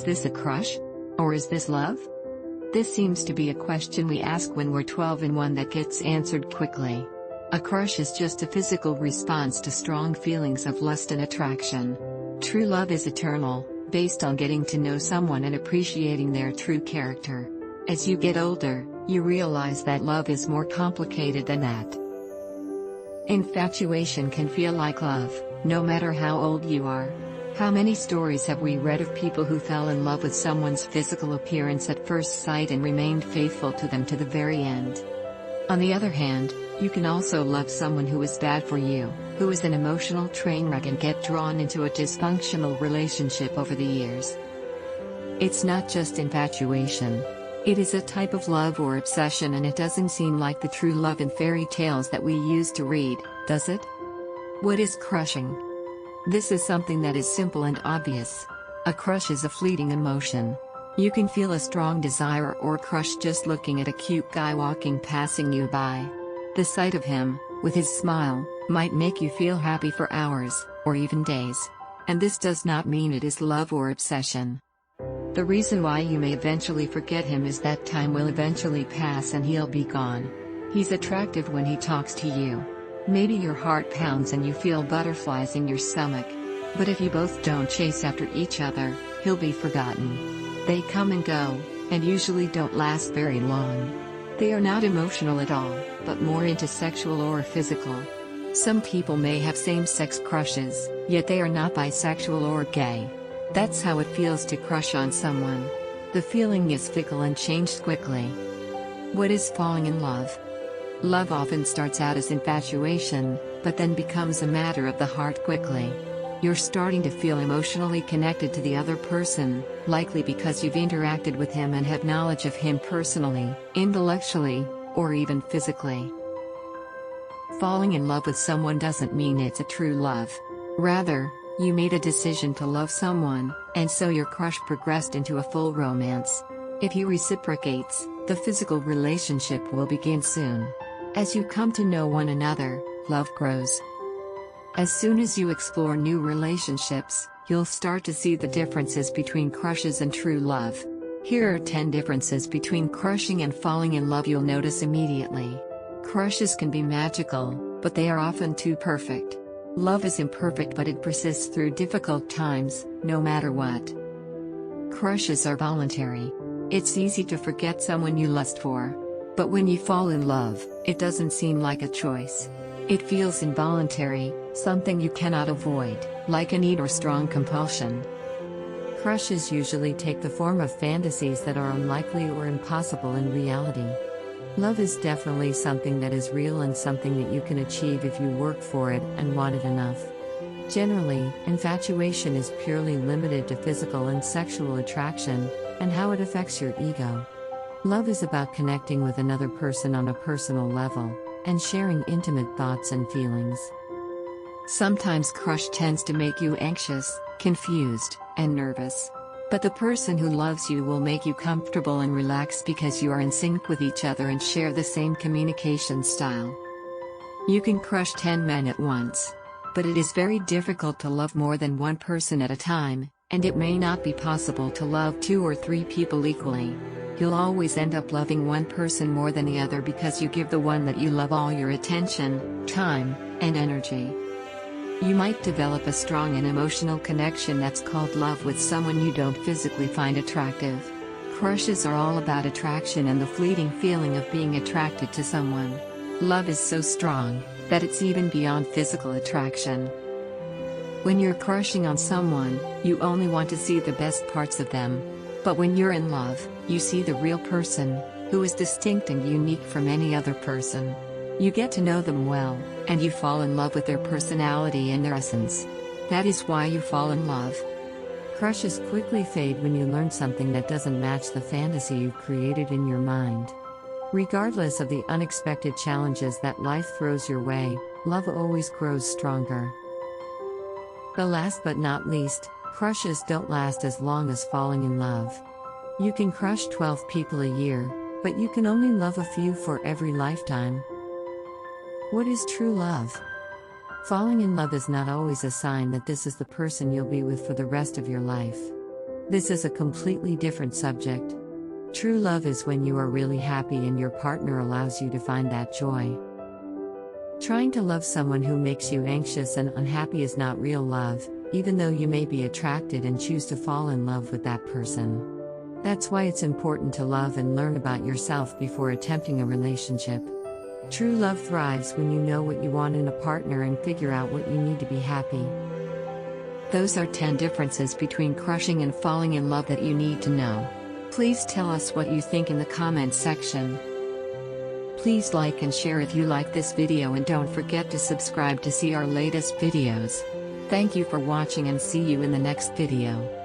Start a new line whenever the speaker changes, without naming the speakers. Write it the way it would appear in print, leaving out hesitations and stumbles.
Is this a crush? Or is this love? This seems to be a question we ask when we're 12 and one that gets answered quickly. A crush is just a physical response to strong feelings of lust and attraction. True love is eternal, based on getting to know someone and appreciating their true character. As you get older, you realize that love is more complicated than that. Infatuation can feel like love, no matter how old you are. How many stories have we read of people who fell in love with someone's physical appearance at first sight and remained faithful to them to the very end? On the other hand, you can also love someone who is bad for you, who is an emotional train wreck, and get drawn into a dysfunctional relationship over the years. It's not just infatuation. It is a type of love or obsession, and it doesn't seem like the true love in fairy tales that we used to read, does it? What is crushing? This is something that is simple and obvious. A crush is a fleeting emotion. You can feel a strong desire or crush just looking at a cute guy passing you by. The sight of him, with his smile, might make you feel happy for hours, or even days. And this does not mean it is love or obsession. The reason why you may eventually forget him is that time will eventually pass and he'll be gone. He's attractive when he talks to you. Maybe your heart pounds and you feel butterflies in your stomach. But if you both don't chase after each other, he'll be forgotten. They come and go, and usually don't last very long. They are not emotional at all, but more into sexual or physical. Some people may have same-sex crushes, yet they are not bisexual or gay. That's how it feels to crush on someone. The feeling is fickle and changed quickly. What is falling in love? Love often starts out as infatuation, but then becomes a matter of the heart quickly. You're starting to feel emotionally connected to the other person, likely because you've interacted with him and have knowledge of him personally, intellectually, or even physically. Falling in love with someone doesn't mean it's a true love. Rather, you made a decision to love someone, and so your crush progressed into a full romance. If he reciprocates, the physical relationship will begin soon. As you come to know one another, love grows. As soon as you explore new relationships, you'll start to see the differences between crushes and true love. Here are 10 differences between crushing and falling in love you'll notice immediately. Crushes can be magical, but they are often too perfect. Love is imperfect, but it persists through difficult times, no matter what. Crushes are voluntary. It's easy to forget someone you lust for. But when you fall in love, it doesn't seem like a choice. It feels involuntary, something you cannot avoid, like a need or strong compulsion. Crushes usually take the form of fantasies that are unlikely or impossible in reality. Love is definitely something that is real and something that you can achieve if you work for it and want it enough. Generally, infatuation is purely limited to physical and sexual attraction, and how it affects your ego. Love is about connecting with another person on a personal level, and sharing intimate thoughts and feelings. Sometimes crush tends to make you anxious, confused, and nervous. But the person who loves you will make you comfortable and relaxed because you are in sync with each other and share the same communication style. You can crush 10 men at once. But it is very difficult to love more than one person at a time, and it may not be possible to love 2 or 3 people equally. You'll always end up loving one person more than the other because you give the one that you love all your attention, time, and energy. You might develop a strong and emotional connection that's called love with someone you don't physically find attractive. Crushes are all about attraction and the fleeting feeling of being attracted to someone. Love is so strong that it's even beyond physical attraction. When you're crushing on someone, you only want to see the best parts of them. But when you're in love, you see the real person, who is distinct and unique from any other person. You get to know them well, and you fall in love with their personality and their essence. That is why you fall in love. Crushes quickly fade when you learn something that doesn't match the fantasy you've created in your mind. Regardless of the unexpected challenges that life throws your way, love always grows stronger. The last but not least, crushes don't last as long as falling in love. You can crush 12 people a year, but you can only love a few for every lifetime. What is true love? Falling in love is not always a sign that this is the person you'll be with for the rest of your life. This is a completely different subject. True love is when you are really happy and your partner allows you to find that joy. Trying to love someone who makes you anxious and unhappy is not real love, even though you may be attracted and choose to fall in love with that person. That's why it's important to love and learn about yourself before attempting a relationship. True love thrives when you know what you want in a partner and figure out what you need to be happy. Those are 10 differences between crushing and falling in love that you need to know. Please tell us what you think in the comments section. Please like and share if you like this video and don't forget to subscribe to see our latest videos. Thank you for watching and see you in the next video.